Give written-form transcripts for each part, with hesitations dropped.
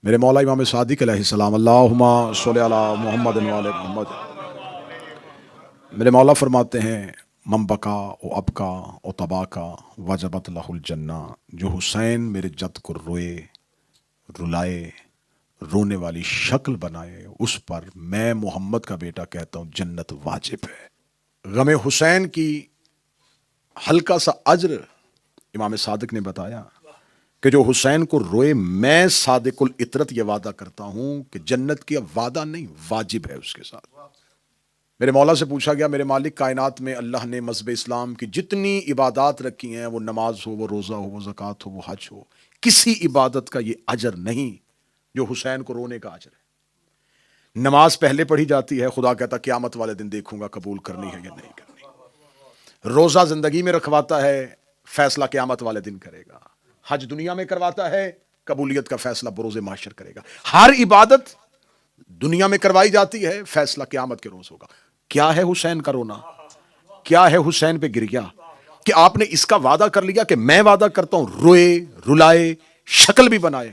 میرے مولا امام صادق علیہ السلام، اللہم صلی علی محمد و علی محمد۔ میرے مولا فرماتے ہیں من بکا و ابکا و تباکا وجبت لہ الجنہ، جو حسین میرے جد کو روئے، رلائے، رونے والی شکل بنائے، اس پر میں محمد کا بیٹا کہتا ہوں جنت واجب ہے۔ غم حسین کی ہلکا سا اجر امام صادق نے بتایا کہ جو حسین کو روئے، میں صادق العطرت یہ وعدہ کرتا ہوں کہ جنت کی اب وعدہ نہیں، واجب ہے اس کے ساتھ۔ میرے مولا سے پوچھا گیا میرے مالک، کائنات میں اللہ نے مذہب اسلام کی جتنی عبادات رکھی ہیں، وہ نماز ہو، وہ روزہ ہو، وہ زکوٰۃ ہو، وہ حج ہو، کسی عبادت کا یہ اجر نہیں جو حسین کو رونے کا اجر ہے۔ نماز پہلے پڑھی جاتی ہے، خدا کہتا قیامت والے دن دیکھوں گا قبول کرنی ہے یا نہیں کرنی۔ روزہ زندگی میں رکھواتا ہے، فیصلہ قیامت والے دن کرے گا۔ حج دنیا میں کرواتا ہے، قبولیت کا فیصلہ بروز محشر کرے گا۔ ہر عبادت دنیا میں کروائی جاتی ہے، فیصلہ قیامت کے روز ہوگا۔ کیا ہے حسین کا رونا؟ کیا ہے حسین پہ گریا؟ کہ آپ نے اس کا وعدہ کر لیا کہ میں وعدہ کرتا ہوں روئے، رلائے، شکل بھی بنائے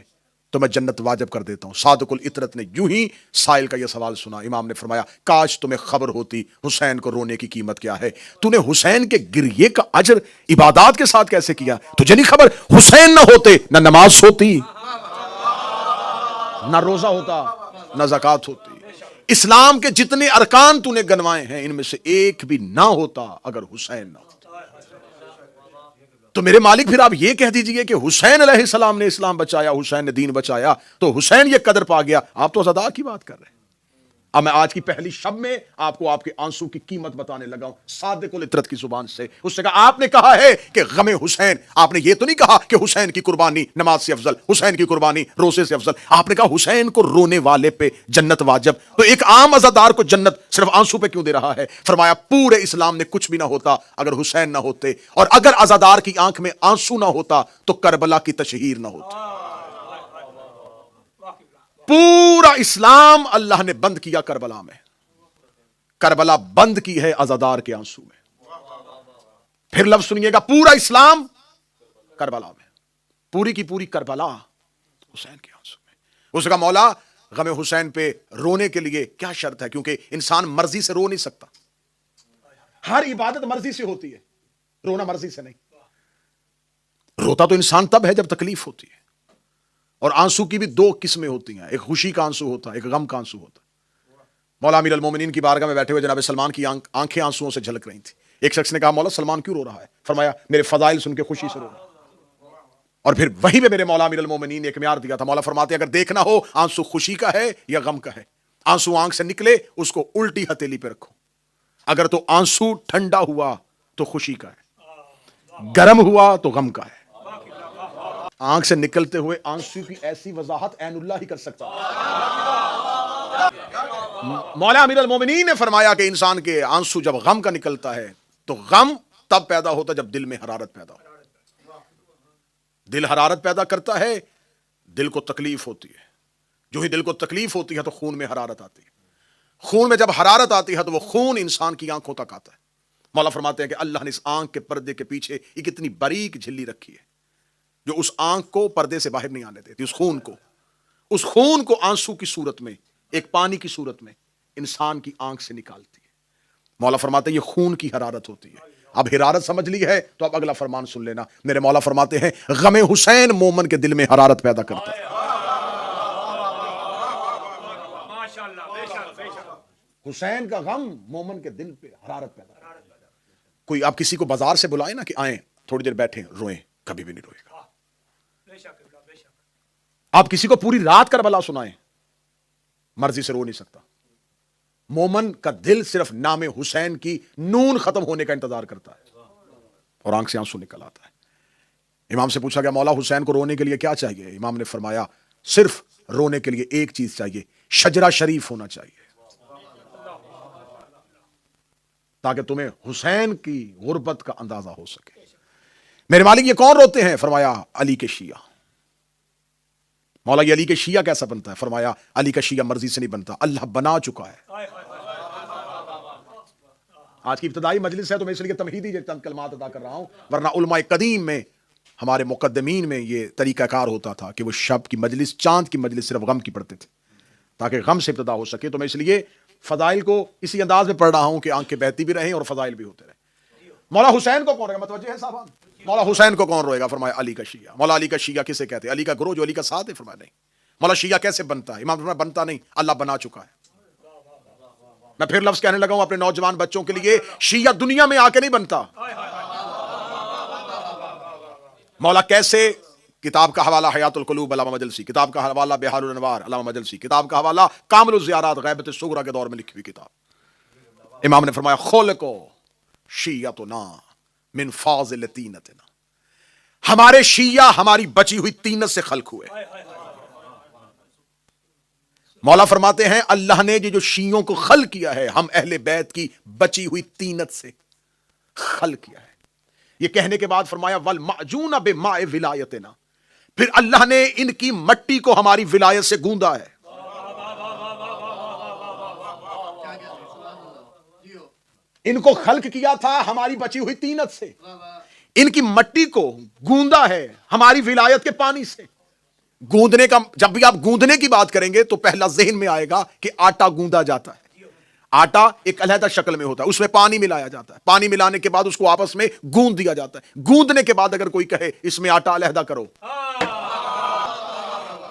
تو میں جنت واجب کر دیتا ہوں۔ صادق العطرت نے یوں ہی سائل کا یہ سوال سنا، امام نے فرمایا کاش تمہیں خبر ہوتی حسین کو رونے کی قیمت کیا ہے، تو نے حسین کے گریے کا اجر عبادات کے ساتھ کیسے کیا؟ تجھے نہیں خبر حسین نہ ہوتے نہ نماز ہوتی، نہ روزہ ہوتا، نہ زکوٰۃ ہوتی، اسلام کے جتنے ارکان تو نے گنوائے ہیں ان میں سے ایک بھی نہ ہوتا اگر حسین نہ ہوتا۔ تو میرے مالک پھر آپ یہ کہہ دیجئے کہ حسین علیہ السلام نے اسلام بچایا، حسین نے دین بچایا، تو حسین یہ قدر پا گیا۔ آپ تو عزادار کی بات کر رہے ہیں۔ اب میں آج کی پہلی شب میں آپ کو آپ کے آنسو کی قیمت بتانے لگا ہوں صادق العطرت کی زبان سے۔ اس نے کہا آپ نے کہا ہے کہ غم حسین، آپ نے یہ تو نہیں کہا کہ حسین کی قربانی نماز سے افضل، حسین کی قربانی روزے سے افضل، آپ نے کہا حسین کو رونے والے پہ جنت واجب، تو ایک عام عزادار کو جنت صرف آنسو پہ کیوں دے رہا ہے؟ فرمایا پورے اسلام میں کچھ بھی نہ ہوتا اگر حسین نہ ہوتے، اور اگر عزادار کی آنکھ میں آنسو نہ ہوتا تو کربلا کی تشہیر نہ ہوتی۔ پورا اسلام اللہ نے بند کیا کربلا میں، کربلا بند کی ہے عزادار کے آنسو میں۔ پھر لفظ سنیے گا، پورا اسلام کربلا میں، پوری کی پوری کربلا حسین کے آنسو میں۔ اس کا مولا غم حسین پہ رونے کے لیے کیا شرط ہے؟ کیونکہ انسان مرضی سے رو نہیں سکتا، ہر عبادت مرضی سے ہوتی ہے، رونا مرضی سے نہیں۔ روتا تو انسان تب ہے جب تکلیف ہوتی ہے، اور آنسو کی بھی دو قسمیں ہوتی ہیں، ایک خوشی کا آنسو ہوتا ہے، ایک غم کا آنسو ہوتا ہے۔ مولا امیر المومنین کی بارگاہ میں بیٹھے ہوئے جناب سلمان کی آنکھیں آنسوؤں سے جھلک رہی تھی۔ ایک شخص نے کہا مولا سلمان کیوں رو رہا ہے؟ فرمایا میرے فضائل سن کے خوشی سے رو رہا ہے۔ اور پھر وہیں پہ میرے مولا امیر المومنین نے ایک معیار دیا تھا، مولا فرماتے ہیں اگر دیکھنا ہو آنسو خوشی کا ہے یا غم کا ہے، آنسو آنکھ سے نکلے اس کو الٹی ہتھیلی پہ رکھو، اگر تو آنسو ٹھنڈا ہوا تو خوشی کا ہے، گرم ہوا تو غم کا ہے۔ آنکھ سے نکلتے ہوئے آنسو کی ایسی وضاحت عین اللہ ہی کر سکتا ہے۔ مولا امیر المومنین نے فرمایا کہ انسان کے آنسو جب غم کا نکلتا ہے تو غم تب پیدا ہوتا جب دل میں حرارت پیدا ہو۔ دل حرارت پیدا کرتا ہے، دل کو تکلیف ہوتی ہے، جو ہی دل کو تکلیف ہوتی ہے تو خون میں حرارت آتی ہے، خون میں جب حرارت آتی ہے تو وہ خون انسان کی آنکھوں تک آتا ہے۔ مولا فرماتے ہیں کہ اللہ نے اس آنکھ کے پردے کے پیچھے ایک اتنی باریک جھلی رکھی ہے جو اس آنکھ کو پردے سے باہر نہیں آنے دیتی، اس خون کو آنسو کی صورت میں، ایک پانی کی صورت میں انسان کی آنکھ سے نکالتی ہے۔ مولا فرماتے ہیں یہ خون کی حرارت ہوتی ہے۔ اب حرارت سمجھ لی ہے تو اب اگلا فرمان سن لینا۔ میرے مولا فرماتے ہیں غم حسین مومن کے دل میں حرارت پیدا کرتا ہے۔ حسین کا غم مومن کے دل پہ حرارت پیدا کرتا ہے۔ کوئی آپ کسی کو بازار سے بلائے نا کہ آئیں تھوڑی دیر بیٹھیں، روئیں، کبھی بھی نہیں روئے گا۔ آپ کسی کو پوری رات کربلا سنائیں، مرضی سے رو نہیں سکتا۔ مومن کا دل صرف نام حسین کی نون ختم ہونے کا انتظار کرتا ہے اور آنکھ سے آنسو نکل آتا ہے۔ امام سے پوچھا گیا مولا حسین کو رونے کے لیے کیا چاہیے؟ امام نے فرمایا صرف رونے کے لیے ایک چیز چاہیے، شجرہ شریف ہونا چاہیے، تاکہ تمہیں حسین کی غربت کا اندازہ ہو سکے۔ میرے مالک یہ کون روتے ہیں؟ فرمایا علی کے شیعہ۔ مولا یہ علی کے شیعہ کیسا بنتا ہے؟ فرمایا علی کا شیعہ مرضی سے نہیں بنتا، اللہ بنا چکا ہے۔ آج کی ابتدائی مجلس ہے تو میں اس لیے تمہیدی چند کلمات ادا کر رہا ہوں، ورنہ علماء قدیم میں ہمارے مقدمین میں یہ طریقہ کار ہوتا تھا کہ وہ شب کی مجلس، چاند کی مجلس صرف غم کی پڑھتے تھے تاکہ غم سے ابتدا ہو سکے. تو میں اس لیے فضائل کو اسی انداز میں پڑھ رہا ہوں کہ آنکھیں بہتی بھی رہیں اور فضائل بھی ہوتے رہیں. مولا حسین کو کون رہے گا؟ متوجہ ہے صاحب؟ مولا حسین کو کون روئے گا؟ فرمایا علی کا شیعہ. مولا علی کا شیعہ کسے کہتے ہیں؟ علی کا گروہ جو علی کا ساتھ ہے. فرمایا نہیں. مولا شیعہ کیسے بنتا ہے؟ امام فرمایا بنتا نہیں، اللہ بنا چکا ہے. میں پھر لفظ کہنے لگا ہوں اپنے نوجوان بچوں کے لیے، شیعہ دنیا میں آ کے نہیں بنتا. مولا کیسے؟ کتاب کا حوالہ حیات القلوب علامہ مجلسی، کتاب کا حوالہ بہار الانوار علامہ مجلسی، کتاب کا حوالہ کامل الزیارات غیبت الصغریٰ کے دور میں لکھی ہوئی کتاب. امام نے فرمایا خلقو شیعتنا من فاضل طینتنا، ہمارے شیعہ ہماری بچی ہوئی طینت سے خلق ہوئے. مولا فرماتے ہیں اللہ نے جو شیعوں کو خلق کیا ہے، ہم اہل بیت کی بچی ہوئی طینت سے خلق کیا ہے. یہ کہنے کے بعد فرمایا والمعجون بماء ولایتنا، پھر اللہ نے ان کی مٹی کو ہماری ولایت سے گوندا ہے. ان کو خلق کیا تھا ہماری بچی ہوئی طینت سے، ان کی مٹی کو گوندا ہے ہماری ولایت کے پانی سے. گوندنے کا، جب بھی آپ گوندنے کی بات کریں گے تو پہلا ذہن میں آئے گا کہ آٹا گوندا جاتا ہے. آٹا ایک علیحدہ شکل میں ہوتا ہے، اس میں پانی ملایا جاتا ہے، پانی ملانے کے بعد اس کو آپس میں گوند دیا جاتا ہے. گوندنے کے بعد اگر کوئی کہے اس میں آٹا علیحدہ کرو،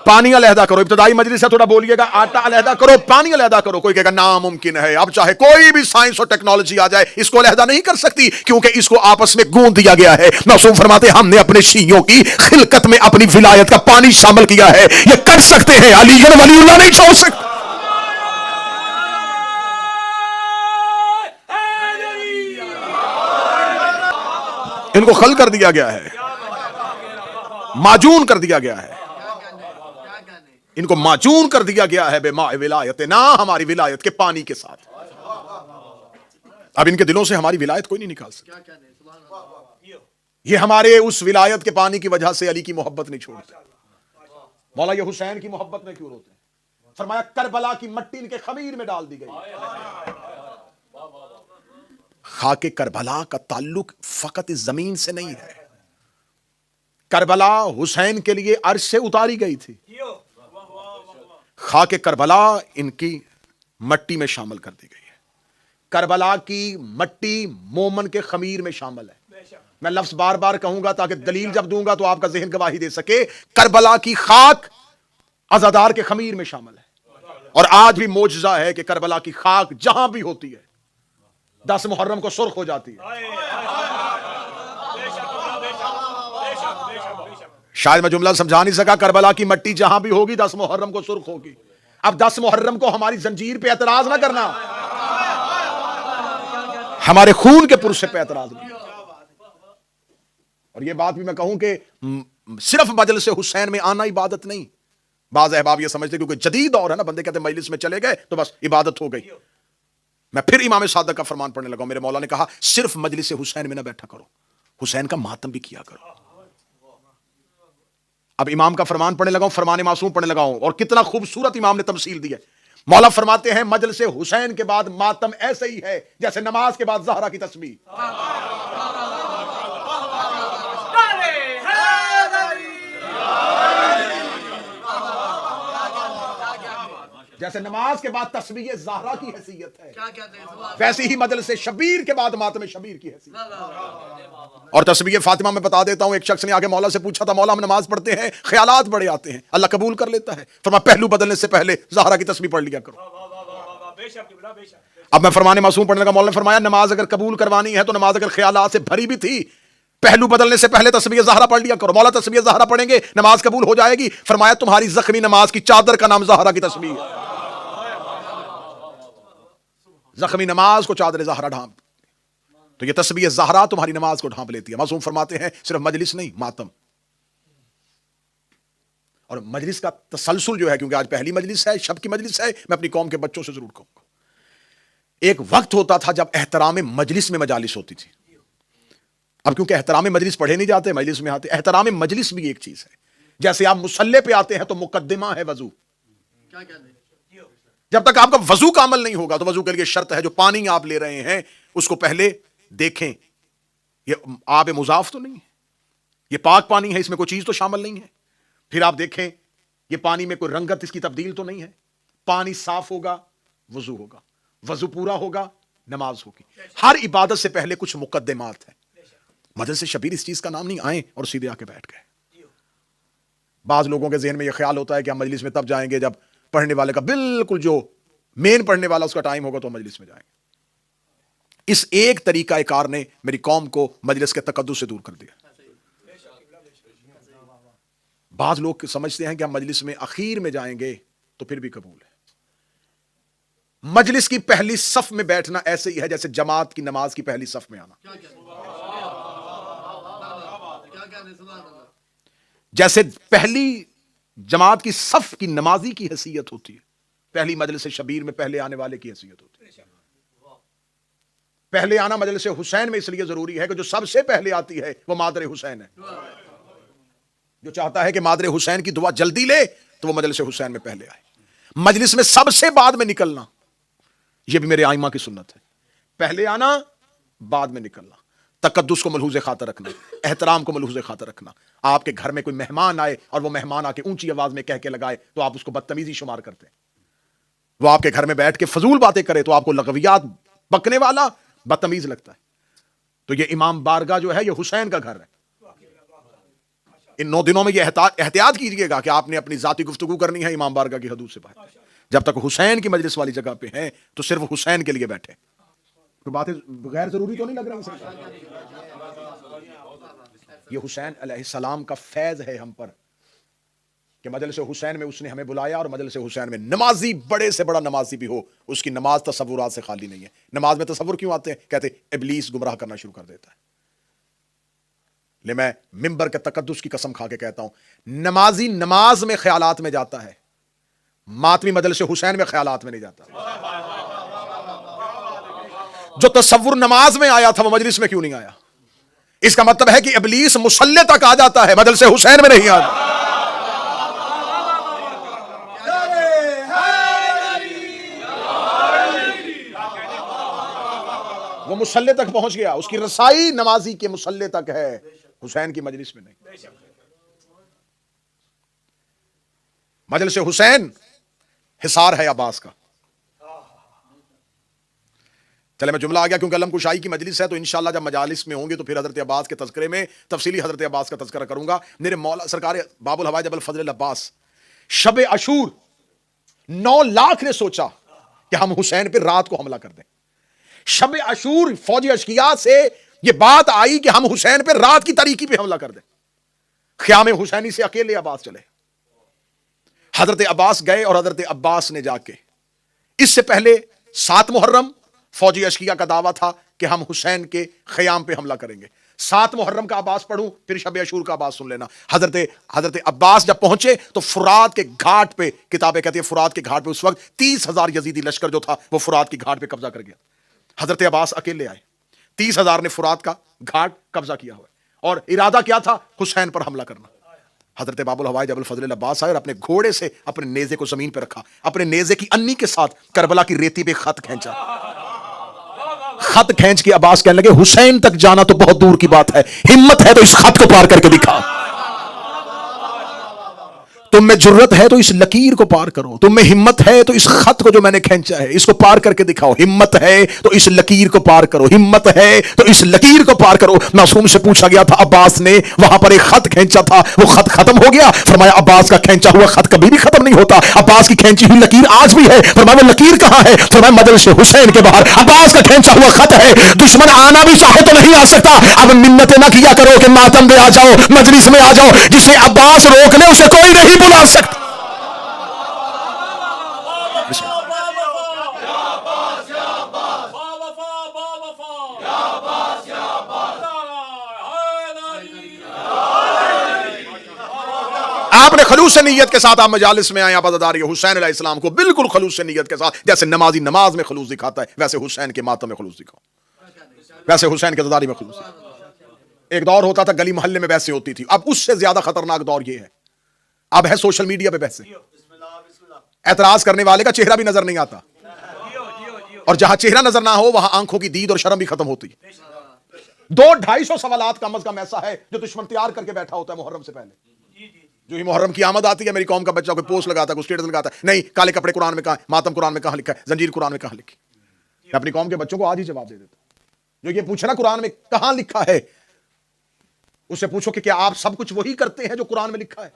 پانی علیحدہ کرو، ابتدائی مجلس سے تھوڑا بولیے گا آٹا علیحدہ کرو، پانی علیحدہ کرو، کوئی کہے گا ناممکن ہے. اب چاہے کوئی بھی سائنس اور ٹیکنالوجی آ جائے اس کو علیحدہ نہیں کر سکتی، کیونکہ اس کو آپس میں گوند دیا گیا ہے. معصوم فرماتے ہم نے اپنے شیعوں کی خلقت میں اپنی ولایت کا پانی شامل کیا ہے. یہ کر سکتے ہیں، علی گڑھ ولی اللہ نہیں چھوڑ سکتے. ان کو خلق کر دیا گیا ہے، معجون کر دیا گیا ہے، ان کو معجون کر دیا گیا ہے بماء ولایتنا، ہماری ولایت کے پانی کے ساتھ. اب ان کے دلوں سے ہماری ولایت کوئی نہیں نکال سکتا. یہ ہمارے اس ولایت کے پانی کی وجہ سے علی کی محبت نہیں چھوڑتے. مولا یہ حسین کی محبت میں کیوں روتے ہیں؟ فرمایا کربلا کی مٹی ان کے خمیر میں ڈال دی گئی. خاک کربلا کا تعلق فقط اس زمین سے نہیں ہے. کربلا حسین کے لیے عرش سے اتاری گئی تھی. خاک کربلا ان کی مٹی میں شامل کر دی گئی ہے. کربلا کی مٹی مومن کے خمیر میں شامل ہے. میں لفظ بار بار کہوں گا تاکہ دلیل جب دوں گا تو آپ کا ذہن گواہی دے سکے. کربلا کی خاک عزادار کے خمیر میں شامل ہے. اور آج بھی معجزہ ہے کہ کربلا کی خاک جہاں بھی ہوتی ہے 10 محرم کو سرخ ہو جاتی ہے. شاید میں جملہ سمجھا نہیں سکا. کربلا کی مٹی جہاں بھی ہوگی 10 محرم کو سرخ ہوگی. اب 10 محرم کو ہماری زنجیر پہ اعتراض نہ کرنا، ہمارے خون کے پرسے پہ اعتراض نہیں. اور یہ بات بھی میں کہوں کہ صرف مجلس حسین میں آنا عبادت نہیں. بعض احباب یہ سمجھتے کیونکہ جدید دور ہے نا، بندے کہتے ہیں مجلس میں چلے گئے تو بس عبادت ہو گئی. میں پھر امام صادق کا فرمان پڑھنے لگا. میرے مولا نے کہا صرف مجلس حسین میں نہ بیٹھا کرو، حسین کا ماتم بھی کیا کرو. اب امام کا فرمان پڑھنے لگا ہوں، فرمان معصوم پڑھنے لگا ہوں، اور کتنا خوبصورت امام نے تمثیل دی ہے. مولا فرماتے ہیں مجلس حسین کے بعد ماتم ایسے ہی ہے جیسے نماز کے بعد زہرا کی تسبیح. جیسے نماز کے بعد تسبیح زہرا کی حیثیت ہے، ویسے ہی مجلس شبیر کے بعد ماتم شبیر کی حیثیت. اور تسبیح فاطمہ میں بتا دیتا ہوں، ایک شخص نے آگے مولا سے پوچھا تھا مولا ہم نماز پڑھتے ہیں خیالات بڑے آتے ہیں، اللہ قبول کر لیتا ہے. فرمایا پہلو بدلنے سے پہلے زہرا کی تسبیح پڑھ لیا کرو. اب میں فرمان معصوم پڑھنے لگا. مولا نے فرمایا نماز اگر قبول کروانی ہے تو نماز اگر خیالات سے بھری بھی تھی پہلو بدلنے سے پہلے تسبیح زہرا پڑھ لیا کرو. مولا تسبیح زہرا پڑھیں گے نماز قبول ہو جائے گی. فرمایا تمہاری زخمی نماز کی چادر کا نام زہرا کی تسبیح ہے. زخمی نماز کو چادر زہرا ڈھانپ، تو یہ تسبیح زہرا تمہاری نماز کو ڈھانپ لیتی ہے. معصوم فرماتے ہیں صرف مجلس نہیں، ماتم. اور مجلس کا تسلسل جو ہے، کیونکہ آج پہلی مجلس ہے، شب کی مجلس ہے، میں اپنی قوم کے بچوں سے ضرور کہوں گا. ایک وقت ہوتا تھا جب احترام مجلس میں مجالس ہوتی تھی. اب کیونکہ احترام مجلس پڑھے نہیں جاتے، مجلس میں آتے. احترام مجلس بھی ایک چیز ہے. جیسے آپ مصلی پہ آتے ہیں تو مقدمہ ہے وضو. جب تک آپ کا وضو کا عمل نہیں ہوگا تو وضو کے لیے شرط ہے جو پانی آپ لے رہے ہیں اس کو پہلے دیکھیں یہ آب مضاف تو نہیں ہے، یہ پاک پانی ہے، اس میں کوئی چیز تو شامل نہیں ہے. پھر آپ دیکھیں یہ پانی میں کوئی رنگت اس کی تبدیل تو نہیں ہے. پانی صاف ہوگا وضو ہوگا، وضو پورا ہوگا نماز ہوگی. ہر عبادت سے پہلے کچھ مقدمات ہیں. مجلس شبیر اس چیز کا نام نہیں آئے اور سیدھے آ کے بیٹھ گئے. بعض لوگوں کے ذہن میں یہ خیال ہوتا ہے کہ ہم مجلس میں تب جائیں گے جب پڑھنے والے کا بالکل جو مین پڑھنے والا اس کا ٹائم ہوگا تو مجلس میں جائیں گے. اس ایک طریقہ کار نے میری قوم کو مجلس کے تقدس سے دور کر دیا. بعض لوگ سمجھتے ہیں کہ ہم مجلس میں اخیر میں جائیں گے تو پھر بھی قبول ہے. مجلس کی پہلی صف میں بیٹھنا ایسے ہی ہے جیسے جماعت کی نماز کی پہلی صف میں آنا. جیسے پہلی جماعت کی صف کی نمازی کی حیثیت ہوتی ہے، پہلی مجلس شبیر میں پہلے آنے والے کی حیثیت ہوتی ہے. پہلے آنا مجلس حسین میں اس لیے ضروری ہے کہ جو سب سے پہلے آتی ہے وہ مادر حسین ہے. جو چاہتا ہے کہ مادر حسین کی دعا جلدی لے تو وہ مجلس حسین میں پہلے آئے. مجلس میں سب سے بعد میں نکلنا یہ بھی میرے آئمہ کی سنت ہے. پہلے آنا بعد میں نکلنا. تقدس کو ملحوظ خاطر رکھنا، احترام کو ملحوظ خاطر رکھنا. آپ کے گھر میں کوئی مہمان آئے اور وہ مہمان آ کے اونچی آواز میں کہہ کے لگائے تو آپ اس کو بدتمیزی شمار کرتے ہیں. وہ آپ کے گھر میں بیٹھ کے فضول باتیں کرے تو آپ کو لغویات بکنے والا بدتمیز لگتا ہے. تو یہ امام بارگاہ جو ہے یہ حسین کا گھر ہے. ان 9 دنوں میں یہ احتیاط کیجئے گا کہ آپ نے اپنی ذاتی گفتگو کرنی ہے امام بارگاہ کی حدود سے باہر. جب تک حسین کی مجلس والی جگہ پہ ہیں تو صرف حسین کے لیے بیٹھے. کوئی باتیں غیر ضروری تو نہیں لگ رہی؟ یہ حسین علیہ السلام کا فیض ہے ہم پر کہ مجلس حسین میں اس نے ہمیں بلایا. اور مجلس حسین میں نمازی بڑے سے بڑا نمازی بھی ہو اس کی نماز تصورات سے خالی نہیں ہے. نماز میں تصور کیوں آتے ہیں؟ کہتے ہیں ابلیس گمراہ کرنا شروع کر دیتا ہے. لے میں ممبر کے تقدس کی قسم کھا کے کہتا ہوں نمازی نماز میں خیالات میں جاتا ہے، ماتمی مجلس حسین میں خیالات میں نہیں جاتا. جو تصور نماز میں آیا تھا وہ مجلس میں کیوں نہیں آیا؟ اس کا مطلب ہے کہ ابلیس مصلی تک آ جاتا ہے، مجلس حسین میں نہیں آتا. وہ مصلی تک پہنچ گیا، اس کی رسائی نمازی کے مصلی تک ہے، حسین کی مجلس میں نہیں. مجلس حسین حصار ہے عباس کا. چلے میں جملہ آ گیا کیونکہ علم کشائی کی مجلس ہے تو انشاءاللہ جب مجالس میں ہوں گے تو پھر حضرت عباس کے تذکرے میں تفصیلی حضرت عباس کا تذکرہ کروں گا. میرے مولا سرکار باب الحوائج ابو الفضل العباس شب عاشور 9 لاکھ نے سوچا کہ ہم حسین پہ رات کو حملہ کر دیں. شب عاشور فوجی اشقیاء سے یہ بات آئی کہ ہم حسین پہ رات کی تاریکی پہ حملہ کر دیں. خیام حسینی سے اکیلے عباس چلے. حضرت عباس گئے اور حضرت عباس نے جا کے اس سے پہلے 7 محرم فوجی اشقیاء کا دعویٰ تھا کہ ہم حسین کے خیام پہ حملہ کریں گے. 7 محرم کا عباس پڑھوں پھر شب عاشور کا عباس سن لینا. حضرت عباس جب پہنچے تو فرات کے گھاٹ پہ، کتابیں کہتی ہیں فرات کے گھاٹ پہ اس وقت 30,000 یزیدی لشکر جو تھا وہ فرات کی گھاٹ پہ قبضہ کر گیا. حضرت عباس اکیلے آئے. 30,000 نے فرات کا گھاٹ قبضہ کیا ہوا اور ارادہ کیا تھا؟ حسین پر حملہ کرنا. حضرت باب الحوائج ابو الفضل العباس آئے اور اپنے گھوڑے سے اپنے نیزے کو زمین پہ رکھا، اپنے نیزے کی انی کے ساتھ کربلا کی ریتی پہ خط کھینچا. خط کھینچ کے عباس کہنے لگے حسین تک جانا تو بہت دور کی بات ہے، ہمت ہے تو اس خط کو پار کر کے دکھا. تم میں جرت ہے تو اس لکیر کو پار کرو، تم میں ہمت ہے تو اس خط کو جو میں نے کھینچا ہے اس کو پار کر کے دکھاؤ. ہمت ہے تو اس لکیر کو پار کرو، ہمت ہے تو اس لکیر کو پار کرو. معصوم سے پوچھا گیا تھا عباس نے وہاں پر ایک خط کھینچا تھا، وہ خط ختم ہو گیا؟ فرمایا عباس کا کھینچا ہوا خط کبھی بھی ختم نہیں ہوتا، عباس کی کھینچی ہوئی لکیر آج بھی ہے. فرمایا وہ لکیر کہاں ہے؟ فرمایا مجلس حسین کے باہر عباس کا کھینچا ہوا خط ہے. دشمن آنا بھی چاہے تو نہیں آ سکتا. اب منتیں نہ کیا کرو کہ ماتم میں آ جاؤ، مجلس میں آ جاؤ. جسے عباس روک لے اسے کوئی نہیں بلا سکتا. آپ نے خلوص نیت کے ساتھ آپ مجالس میں آئے، آپ عزاداری حسین علیہ السلام کو بالکل خلوص نیت کے ساتھ، جیسے نمازی نماز میں خلوص دکھاتا ہے ویسے حسین کے ماتم میں خلوص دکھاؤ، ویسے حسین کے عزاداری میں خلوص دکھاؤ. ایک دور ہوتا تھا گلی محلے میں بحثیں ہوتی تھی، اب اس سے زیادہ خطرناک دور یہ ہے اب ہے سوشل میڈیا پہ بحثیں. اعتراض کرنے والے کا چہرہ بھی نظر نہیں آتا، اور جہاں چہرہ نظر نہ ہو وہاں آنکھوں کی دید اور شرم بھی ختم ہوتی ہے. 200-250 سوالات کم از کم ایسا ہے جو دشمن تیار کر کے بیٹھا ہوتا ہے محرم سے پہلے. جو ہی محرم کی آمد آتی ہے میری قوم کا بچہ کوئی پوسٹ لگاتا ہے, کوئی اسٹیٹس لگاتا ہے, نہیں کالے کپڑے قرآن میں کہاں ہے, ماتم قرآن میں کہاں لکھا ہے, زنجیر قرآن میں کہاں لکھی. میں اپنی قوم کے بچوں کو آج ہی جواب دے دیتا ہوں. جو یہ پوچھنا قرآن میں کہاں لکھا ہے, اس سے پوچھو کہ کیا آپ سب کچھ وہی کرتے ہیں جو قرآن میں لکھا ہے.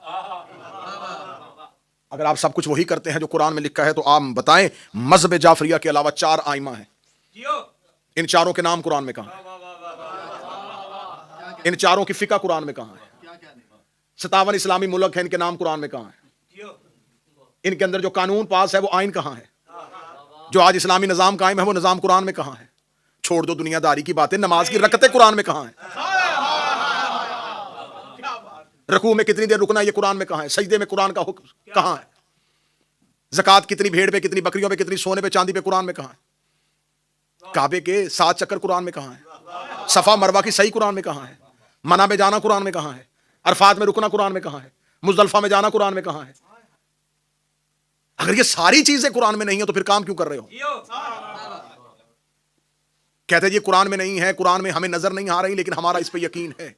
اگر آپ سب کچھ وہی کرتے ہیں جو قرآن میں لکھا ہے تو آپ بتائیں مذہب جعفریہ کے علاوہ 4 آئمہ ہیں, ان چاروں کے نام قرآن میں کہاں ہیں؟ ان چاروں کی فقہ قرآن میں کہاں ہے؟ 57 اسلامی ملک ہیں, ان کے نام قرآن میں کہاں ہیں؟ ان کے اندر جو قانون پاس ہے وہ آئین کہاں ہے؟ جو آج اسلامی نظام قائم ہے وہ نظام قرآن میں کہاں ہے؟ چھوڑ دو دنیا داری کی باتیں, نماز کی رکعتیں قرآن میں کہاں ہیں؟ رکوع میں کتنی دیر رکنا یہ قرآن میں کہاں ہے؟ سجدے میں قرآن کا حکم کہاں ہے؟ زکوٰۃ کتنی بھیڑ پہ, کتنی بکریوں پہ, کتنی سونے پہ, چاندی پہ قرآن میں کہاں ہے؟ کعبے کے 7 چکر قرآن میں کہاں ہے؟ صفا مروہ کی صحیح قرآن میں کہاں ہے؟ منع میں جانا قرآن میں کہاں ہے؟ عرفات میں رکنا قرآن میں کہاں ہے؟ مزدلفہ میں جانا قرآن میں کہاں ہے؟ اگر یہ ساری چیزیں قرآن میں نہیں ہیں تو پھر کام کیوں کر رہے ہو؟ کہتے ہیں یہ قرآن میں نہیں ہے, قرآن میں ہمیں نظر نہیں آ رہی لیکن ہمارا اس پہ یقین ہے.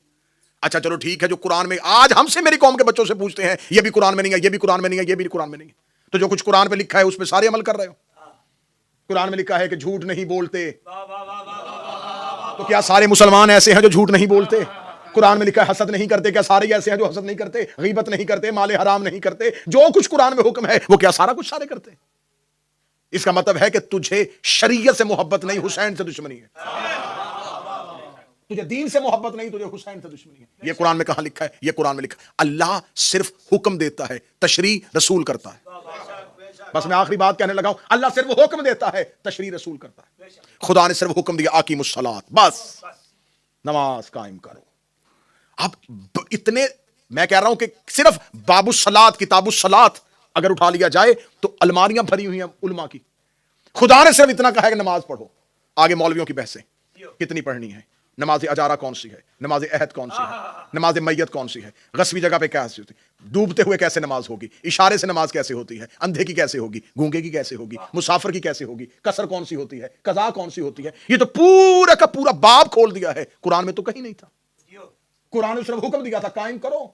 اچھا چلو ٹھیک ہے, جو قرآن میں آج ہم سے میری قوم کے بچوں سے پوچھتے ہیں یہ بھی قرآن میں نہیں ہے, یہ بھی قرآن میں نہیں ہے, یہ بھی قرآن میں نہیں ہے, تو جو کچھ قرآن پہ لکھا ہے اس پہ سارے عمل کر رہے ہو. قرآن میں لکھا ہے کہ جھوٹ نہیں بولتے, تو کیا سارے مسلمان ایسے ہیں جو جھوٹ نہیں بولتے؟ قرآن میں لکھا ہے حسد نہیں کرتے, کیا سارے ایسے ہیں جو حسد نہیں کرتے, غیبت نہیں کرتے, مال حرام نہیں کرتے؟ جو کچھ قرآن میں حکم ہے وہ کیا سارا کچھ سارے کرتے؟ اس کا مطلب ہے کہ تجھے شریعت سے محبت نہیں, حسین سے دشمنی ہے. تجھے دین سے محبت نہیں, تجھے حسین سے دشمنی ہے. یہ قرآن میں کہاں لکھا ہے؟ یہ قرآن میں لکھا ہے. اللہ صرف حکم دیتا ہے, تشریع رسول کرتا ہے. بس میں آخری بات کہنے لگا ہوں, اللہ صرف حکم دیتا ہے, تشریع رسول کرتا ہے. خدا نے صرف حکم دیا اقیموا الصلاۃ, بس نماز قائم کرو. اب اتنے میں کہہ رہا ہوں کہ صرف باب الصلاۃ, کتاب الصلاۃ اگر اٹھا لیا جائے تو الماریاں بھری ہوئی ہیں علماء کی. خدا نے صرف اتنا کہا ہے کہ نماز پڑھو. آگے مولویوں کی بحثیں کتنی پڑھنی ہے, نماز اجارہ کون سی ہے, نماز عہد کون سی ہے, نماز میت کون سی ہے, غصبی جگہ پہ کیسے ہوتی ہے, ڈوبتے ہوئے کیسے نماز ہوگی, اشارے سے نماز کیسے ہوتی ہے, اندھے کی کیسے ہوگی, گونگے کی کیسے ہوگی, مسافر کی کیسے ہوگی, قصر کون سی ہوتی ہے, قضا کون سی ہوتی ہے. یہ تو پورا کا پورا باب کھول دیا ہے. قرآن میں تو کہیں نہیں تھا. قرآن نے صرف حکم دیا تھا قائم کرو,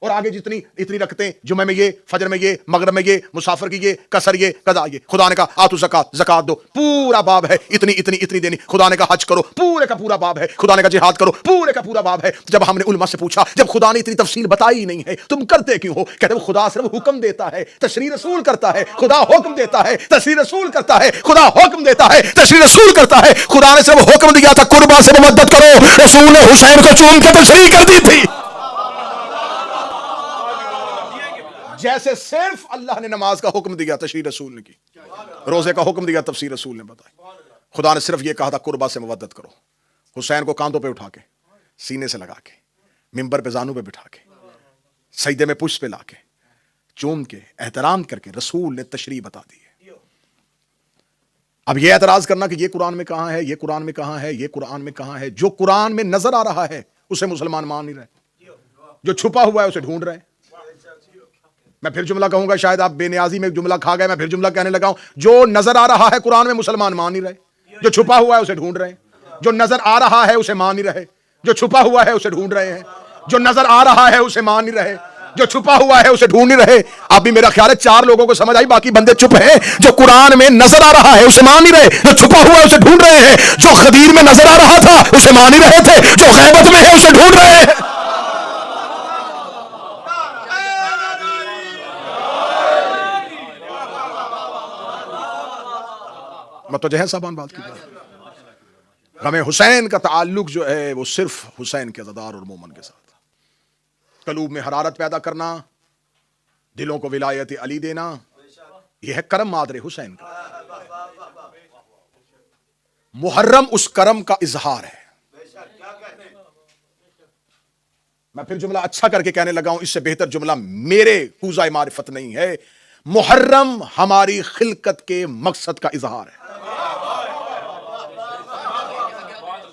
اور آگے جتنی اتنی رکھتے, جمعہ میں یہ, فجر میں یہ, مغرب میں یہ, مسافر کی یہ, قصر یہ, قضا یہ. خدا نے کہا آتو زکات, زکات دو, پورا باب ہے. اتنی اتنی اتنی دینی. خدا نے کہا حج کرو, پورے کا پورا باب ہے. خدا نے کہا جہاد کرو, پورے کا پورا باب ہے. جب ہم نے علماء سے پوچھا, جب خدا نے اتنی تفصیل بتائی نہیں ہے تم کرتے کیوں ہو؟ کہتے ہیں خدا صرف حکم دیتا ہے, تشریع رسول کرتا ہے. خدا حکم دیتا ہے, تشریع رسول کرتا ہے. خدا حکم دیتا ہے, تشریع رسول کرتا ہے. خدا نے صرف حکم دیا تھا قربا سے مودت کرو, رسول نے حسین کو چون کے تشریع کر دی تھی. جیسے صرف اللہ نے نماز کا حکم دیا, تشریع رسول نے کی. روزے کا حکم دیا, تفسیر رسول نے بتائی. خدا نے صرف یہ کہا تھا قربا سے مودت کرو. حسین کو کاندھوں پہ اٹھا کے, سینے سے لگا کے, منبر پہ زانوں پہ بٹھا کے, سجدے میں پشت پہ لا کے, چوم کے, احترام کر کے رسول نے تشریع بتا دی ہے. اب یہ اعتراض کرنا کہ یہ قرآن میں کہاں ہے, یہ قرآن میں کہاں ہے, یہ قرآن میں کہاں ہے, جو قرآن میں نظر آ رہا ہے اسے مسلمان مان نہیں رہے, جو چھپا ہوا ہے اسے ڈھونڈ رہے ہیں. میں پھر جملہ کہوں گا, شاید آپ بے نیازی میں جملہ کھا گئے, میں پھر جملہ کہنے لگا ہوں. جو نظر آ رہا ہے قرآن میں مسلمان مان نہیں رہے, جو چھپا ہوا ہے اسے ڈھونڈ رہے ہیں. جو نظر آ رہا ہے اسے مان نہیں رہے, جو چھپا ہوا ہے اسے ڈھونڈ رہے ہیں. جو نظر آ رہا ہے اسے مان نہیں رہے, جو چھپا ہوا ہے اسے ڈھونڈ نہیں رہے. اب بھی میرا خیال ہے 4 لوگوں کو سمجھ آئی, باقی بندے چپ ہیں. جو قرآن میں نظر آ رہا ہے اسے مان نہیں رہے, جو چھپا ہوا ہے اسے ڈھونڈ رہے ہیں. جو خدیر میں نظر آ رہا تھا اسے مان نہیں رہے تھے, جو غیبت میں ہے اسے ڈھونڈ رہے ہیں. متوجہ ہے صاحبان بات کی بات. غم حسین کا تعلق جو ہے وہ صرف حسین کے عزادار اور مومن کے ساتھ. قلوب میں حرارت پیدا کرنا, دلوں کو ولایت علی دینا, یہ ہے کرم مادر حسین کا. محرم اس کرم کا اظہار ہے. میں پھر جملہ اچھا کر کے کہنے لگا ہوں, اس سے بہتر جملہ میرے کوزہ معرفت نہیں ہے. محرم ہماری خلقت کے مقصد کا اظہار ہے.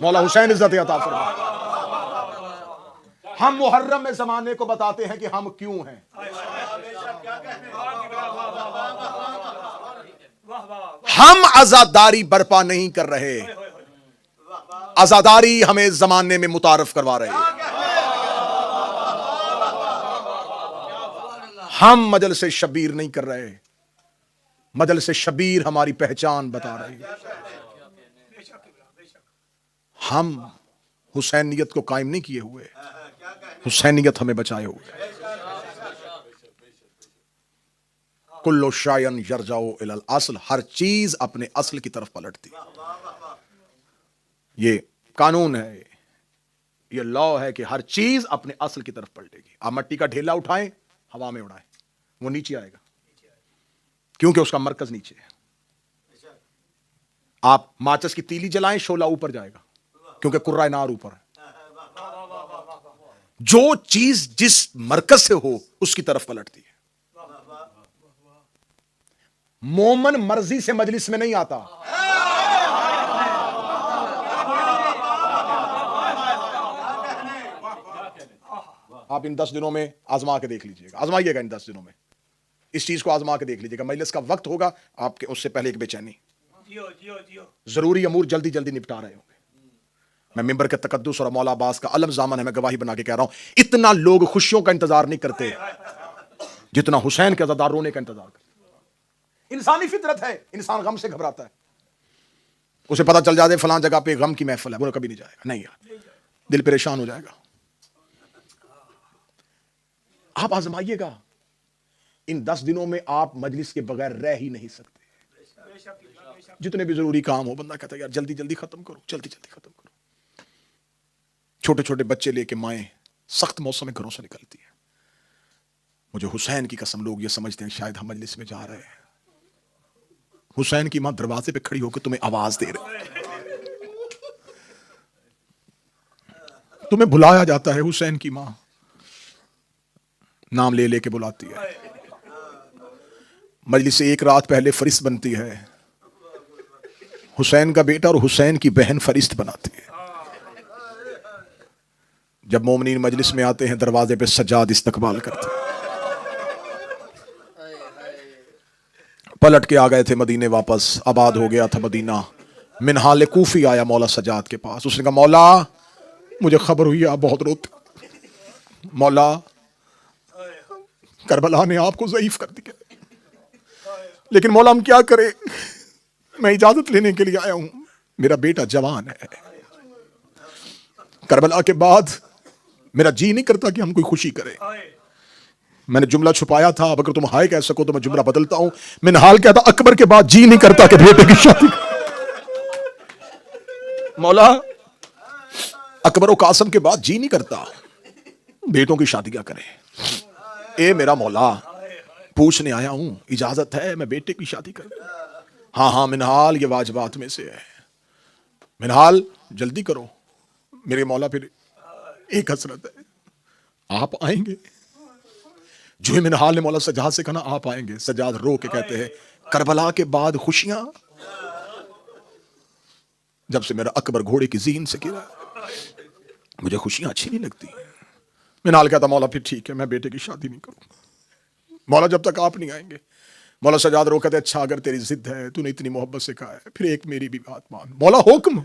مولا حسین عزت عطا فرمائے. ہم محرم میں زمانے کو بتاتے ہیں کہ ہم کیوں ہیں. ہم عزاداری برپا نہیں کر رہے, عزاداری ہمیں زمانے میں متعارف کروا رہے ہیں. ہم مجلس شبیر نہیں کر رہے، مجلس شبیر ہماری پہچان بتا رہی ہے. ہم حسینیت کو قائم نہیں کیے ہوئے، حسینیت ہمیں بچائے ہوئے. کلو شائن یرجعو الی الاصل، ہر چیز اپنے اصل کی طرف پلٹتی. یہ قانون ہے، یہ لا ہے کہ ہر چیز اپنے اصل کی طرف پلٹے گی. آپ مٹی کا ڈھیلا اٹھائیں، ہوا میں اڑائیں، وہ نیچے آئے گا کیونکہ اس کا مرکز نیچے ہے. آپ ماچس کی تیلی جلائیں، شعلہ اوپر جائے گا کیونکہ قرہ نار اوپر ہے. جو چیز جس مرکز سے ہو اس کی طرف پلٹتی ہے. مومن مرضی سے مجلس میں نہیں آتا. آپ ان 10 دنوں میں آزما کے دیکھ لیجئے گا، آزمائیے گا ان 10 دنوں میں اس چیز کو آزما کے دیکھ لیجئے گا. مجلس کا وقت ہوگا، آپ کے اس سے پہلے ایک بے چینی، ضروری امور جلدی جلدی نپٹا رہے ہوں گے. میں ممبر کے تقدس اور مولا عباس کا علم زامن ہے، میں گواہی بنا کے کہہ رہا ہوں، اتنا لوگ خوشیوں کا انتظار نہیں کرتے جتنا حسین کے عزادار رونے کا انتظار کرتے. انسانی فطرت ہے، انسان غم سے گھبراتا ہے. اسے پتا چل جائے فلاں جگہ پہ غم کی محفل ہے، وہ کبھی نہیں جائے گا. نہیں یار، دل پریشان ہو جائے گا. آپ آزمائیے گا، ان 10 دنوں میں آپ مجلس کے بغیر رہ ہی نہیں سکتے. جتنے بھی ضروری کام ہو، بندہ کہتا ہے یار جلدی جلدی ختم کرو، جلدی جلدی ختم کرو. چھوٹے چھوٹے بچے لے کے مائیں سخت موسم میں گھروں سے نکلتی ہیں. مجھے حسین کی قسم، لوگ یہ سمجھتے ہیں شاید ہم مجلس میں جا رہے ہیں. حسین کی ماں دروازے پہ کھڑی ہو کے تمہیں آواز دے رہے، تمہیں بلایا جاتا ہے. حسین کی ماں نام لے لے کے بلاتی ہے. مجلس سے ایک رات پہلے فرشت بنتی ہے، حسین کا بیٹا اور حسین کی بہن فرشت بناتی ہے. جب مومنین مجلس میں آتے ہیں دروازے پہ سجاد استقبال کرتے ہیں. پلٹ کے آ گئے تھے مدینے، واپس آباد ہو گیا تھا مدینہ. منہال کوفی آیا مولا سجاد کے پاس. اس نے کہا مولا مجھے خبر ہوئی آپ بہت روتے، مولا کربلا نے آپ کو ضعیف کر دیا، لیکن مولا ہم کیا کریں، میں اجازت لینے کے لیے آیا ہوں، میرا بیٹا جوان ہے. کربلا کے بعد میرا جی نہیں کرتا کہ ہم کوئی خوشی کریں. میں نے جملہ چھپایا تھا، اب اگر تم ہائے کہہ سکو تو میں جملہ بدلتا ہوں. منہال کہتا اکبر کے بعد جی نہیں کرتا کہ بیٹے کی شادی. مولا اکبر و قاسم کے بعد جی نہیں کرتا بیٹوں کی شادی کیا کریں. اے میرا مولا پوچھنے آیا ہوں، اجازت ہے میں بیٹے کی شادی کروں؟ ہاں ہاں منہال یہ واجبات میں سے ہے، منہال جلدی کرو. میرے مولا پھر ایک حسرت ہے، آپ آئیں گے؟ جو منہال نے مولا سجاد سے کہا آپ آئیں گے، سجاد رو کے کہتے ہیں کربلا کے بعد خوشیاں؟ جب سے میرا اکبر گھوڑے کی زین سے گرا مجھے خوشیاں اچھی نہیں لگتی. منہال کہتا مولا پھر ٹھیک ہے میں بیٹے کی شادی نہیں کروں گا مولا جب تک آپ نہیں آئیں گے. مولا سجاد رو کہتے اچھا اگر تیری ضد ہے، تو نے اتنی محبت سے کہا ہے، پھر ایک میری بھی بات مان. مولا حکم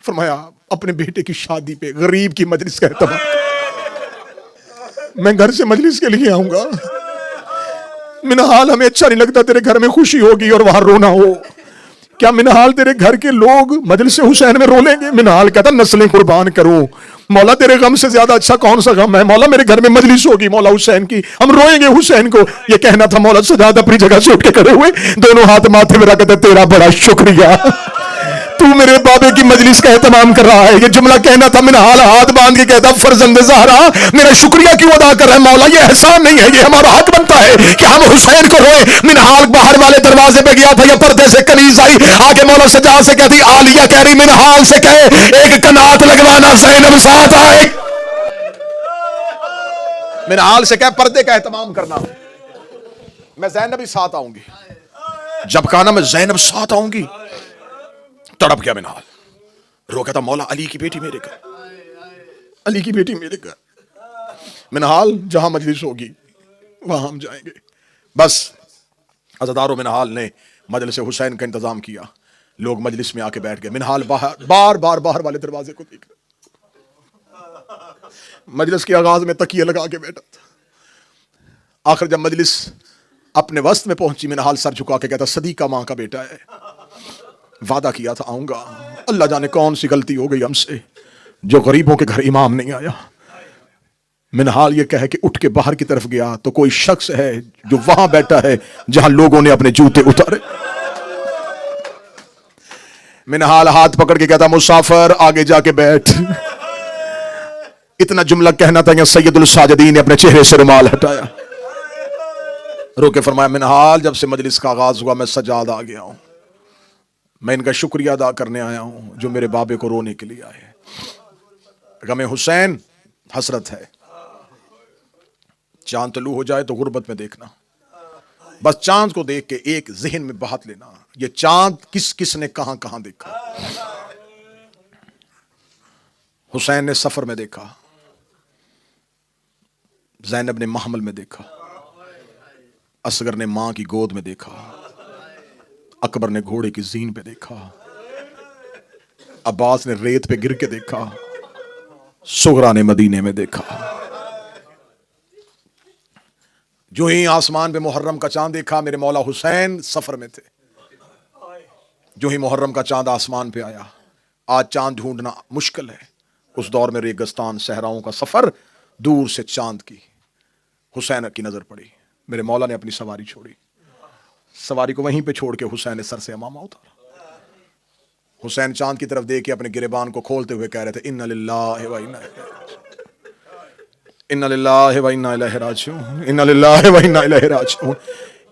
فرمایا اپنے بیٹے کی شادی پہ غریب کی مجلس کا اہتمام. میں گھر سے مجلس کے لیے آؤں گا. منہال ہمیں اچھا نہیں لگتا تیرے گھر میں خوشی ہوگی اور وہاں رونا ہو. کیا منہال تیرے گھر کے لوگ مجلس حسین میں رو لیں گے؟ منہال کہتا نسلیں قربان کروں، مولا تیرے غم سے زیادہ اچھا کون سا غم ہے؟ مولا میرے گھر میں مجلس ہوگی مولا حسین کی، ہم روئیں گے حسین کو. یہ کہنا تھا. مولا سجاد اپنی جگہ سے اٹھ کے کھڑے ہوئے، دونوں ہاتھ ماتھے میں رکھتے تیرا بڑا شکریہ، تو میرے بابے کی مجلس کا اہتمام کر رہا ہے. یہ جملہ کہنا تھا. منہال ہاتھ باندھ کے کہتا فرزند زہرا میرا شکریہ کیوں ادا کر رہا ہے مولا؟ یہ احسان نہیں ہے، یہ ہمارا حق بنتا ہے کہ ہم حسین کو روئے. منہال باہر والے دروازے پہ گیا تھا، یہ پردے سے کنیز آئی آگے مولا سجاد سے کہتی عالیہ کہہ رہی منہال سے کہے ایک کنات لگوانا زینب ساتھ آئے. منہال سے کہے پردے کا اہتمام کرنا، میں زینب بھی ساتھ آؤں گی. جب کہا نا میں زینب ساتھ آؤں گی، تڑپ گیا منہال، رو کہتا مولا علی کی بیٹی میرے گھر، علی کی بیٹی میرے گھر. منہال جہاں مجلس ہوگی وہاں ہم جائیں گے. بس عزادار و منہال نے مجلس حسین کا انتظام کیا. لوگ مجلس میں آ کے بیٹھ گئے. منہال بار بار باہر والے دروازے کو دیکھ رہے. مجلس کے آغاز میں تکیے لگا کے بیٹھا تھا. آخر جب مجلس اپنے وسط میں پہنچی, منہال سر جھکا کے کہتا صدیقہ ماں کا بیٹا ہے, وعدہ کیا تھا آؤں گا. اللہ جانے کون سی غلطی ہو گئی ہم سے جو غریبوں کے گھر امام نہیں آیا. منہال یہ کہہ کے اٹھ کے باہر کی طرف گیا تو کوئی شخص ہے جو وہاں بیٹھا ہے جہاں لوگوں نے اپنے جوتے اتارے. منہال ہاتھ پکڑ کے کہتا مسافر آگے جا کے بیٹھ. اتنا جملہ کہنا تھا یا سید الساجدین نے اپنے چہرے سے رومال ہٹایا, رو کے فرمایا منہال جب سے مجلس کا آغاز ہوا میں سجاد آ گیا ہوں, میں ان کا شکریہ ادا کرنے آیا ہوں جو میرے بابے کو رونے کے لیے آئے. غم حسین حسرت ہے, چاند طلوع ہو جائے تو غربت میں دیکھنا, بس چاند کو دیکھ کے ایک ذہن میں بہت لینا یہ چاند کس کس نے کہاں کہاں دیکھا. حسین نے سفر میں دیکھا, زینب نے محمل میں دیکھا, اصغر نے ماں کی گود میں دیکھا, اکبر نے گھوڑے کی زین پہ دیکھا, عباس نے ریت پہ گر کے دیکھا, صغرا نے مدینے میں دیکھا. جو ہی آسمان پہ محرم کا چاند دیکھا میرے مولا حسین سفر میں تھے. جو ہی محرم کا چاند آسمان پہ آیا, آج چاند ڈھونڈنا مشکل ہے, اس دور میں ریگستان صحراؤں کا سفر, دور سے چاند کی حسین کی نظر پڑی. میرے مولا نے اپنی سواری چھوڑی, سواری کو وہیں پہ چھوڑ کے حسین نے سر سے امامہ اتارا. حسین چاند کی طرف دیکھ کے اپنے گریبان کو کھولتے ہوئے کہہ رہے تھے انا للہ و انا الیہ راجعون, انا للہ و انا الیہ راجعون,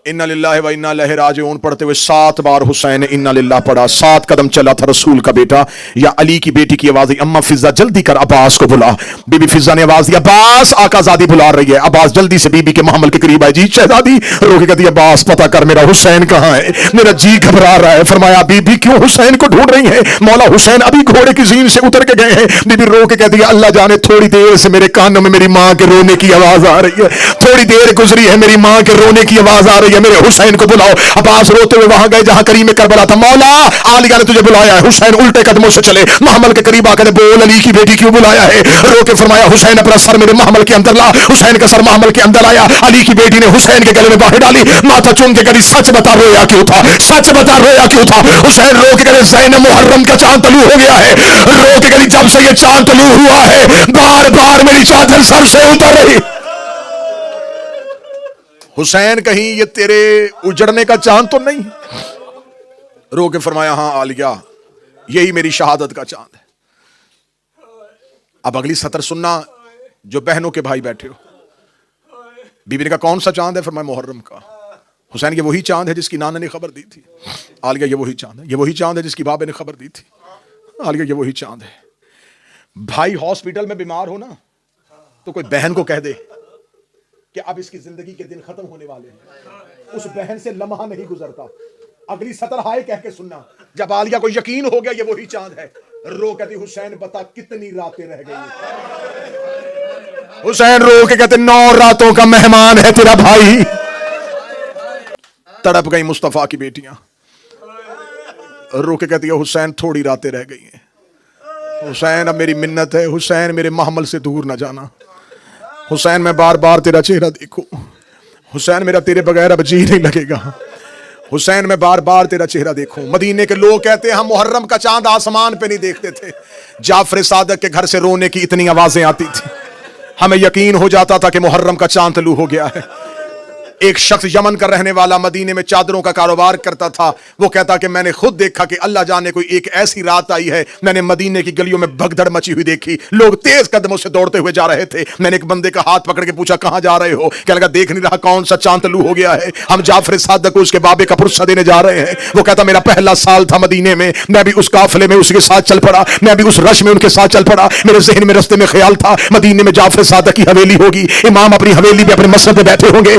انا للہ و انا الیہ راجعون پڑھتے ہوئے 7 بار حسین نے انا للہ پڑھا. 7 قدم چلا تھا رسول کا بیٹا, یا علی کی بیٹی کی آواز, اما فضا جلدی کر عباس کو بلا. بی بی فضا نے آواز دی عباس آقا زادی بلا رہی ہے. عباس جلدی سے بی بی کے محمل کے قریب آئے. جی شہزادی, رو کے کہتی عباس پتہ کر میرا حسین کہاں ہے, میرا جی گھبرا رہا ہے. فرمایا بی بی کیوں حسین کو ڈھونڈ رہی ہیں؟ مولا حسین ابھی گھوڑے کی زین سے اتر کے گئے ہیں. بی بی رو کے کہتی ہے اللہ جانے تھوڑی دیر سے میرے کانوں میں میری ماں کے رونے کی آواز آ رہی ہے, تھوڑی دیر گزری ہے میری ماں کے رونے کی آواز آ رہی ہے, میرے حسین کو بلاؤ. عباس روتے ہوئے وہاں گئے جہاں کریم کربلا تھا. مولا عالیہ نے تجھے بلایا ہے. حسین الٹے قدموں سے چلے, محمل کے قریب آ کر بول علی کی بیٹی کیوں بلایا ہے؟ رو کے فرمایا حسین اپنا سر میرے محمل کے اندر لا. حسین کا سر محمل کے اندر آیا. علی کی بیٹی نے حسین کے گلے میں باہیں ڈالی, ماتھا چوم کے کہی سچ بتا رویا کیوں تھا, سچ بتا رویا کیوں تھا. حسین رو کے کہے زین محرم کا چاند طلوع ہو گیا ہے. رو کے کہی جب سے یہ چاند طلوع ہوا ہے بار بار میری چادر سر سے اتر رہی. حسین کہیں یہ تیرے اجڑنے کا چاند تو نہیں؟ رو کے فرمایا ہاں عالیہ یہی میری شہادت کا چاند ہے. اب اگلی سطر سننا جو بہنوں کے بھائی بیٹھے ہو. بی بی نے کہا کون سا چاند ہے؟ فرمایا محرم کا. حسین یہ وہی چاند ہے جس کی نانا نے خبر دی تھی. عالیہ یہ وہی چاند ہے. یہ وہی چاند ہے جس کی بابے نے خبر دی تھی. عالیہ یہ وہی چاند ہے. بھائی ہاسپٹل میں بیمار ہو نا تو کوئی بہن کو کہہ دے کہ اب اس کی زندگی کے دن ختم ہونے والے ہیں, اس بہن سے لمحہ نہیں گزرتا. اگلی سطر ہائے کہہ کے سننا. جب عالیہ کو یقین ہو گیا یہ وہی چاند ہے, رو کہتی حسین بتا کتنی راتیں رہ گئی. حسین رو کے کہتے 9 راتوں کا مہمان ہے تیرا بھائی. تڑپ گئی مصطفیٰ کی بیٹیاں. رو کے کہتی ہے حسین تھوڑی راتیں رہ گئی ہیں. حسین اب میری منت ہے, حسین میرے محمل سے دور نہ جانا. حسین میں بار بار تیرا چہرہ دیکھوں. حسین میرا تیرے بغیر اب جی نہیں لگے گا. حسین میں بار بار تیرا چہرہ دیکھوں. مدینے کے لوگ کہتے ہیں ہم محرم کا چاند آسمان پہ نہیں دیکھتے تھے. جعفر صادق کے گھر سے رونے کی اتنی آوازیں آتی تھی, ہمیں یقین ہو جاتا تھا کہ محرم کا چاند طلوع ہو گیا ہے. ایک شخص یمن کا رہنے والا مدینے میں چادروں کا کاروبار کرتا تھا. وہ کہتا کہ میں نے خود دیکھا کہ اللہ جانے کوئی ایک ایسی رات آئی ہے, میں نے مدینے کی گلیوں میں بھگدڑ مچی ہوئی دیکھی, لوگ تیز قدموں سے دوڑتے ہوئے جا رہے تھے. میں نے ایک بندے کا ہاتھ پکڑ کے پوچھا کہاں جا رہے ہو؟ کہنے لگا دیکھ نہیں رہا کون سا چاند طلوع ہو گیا ہے, ہم جعفر صادق کو اس کے بابے کا پرسہ دینے جا رہے ہیں. وہ کہتا میرا پہلا سال تھا مدینے میں, میں بھی اس قافلے میں اس کے ساتھ چل پڑا, میں بھی اس رش میں ان کے ساتھ چل پڑا. میرے ذہن میں رستے میں خیال تھا مدینے میں جعفر صادق کی حویلی ہوگی, امام اپنی حویلی پہ اپنے مسند پہ بیٹھے ہوں گے,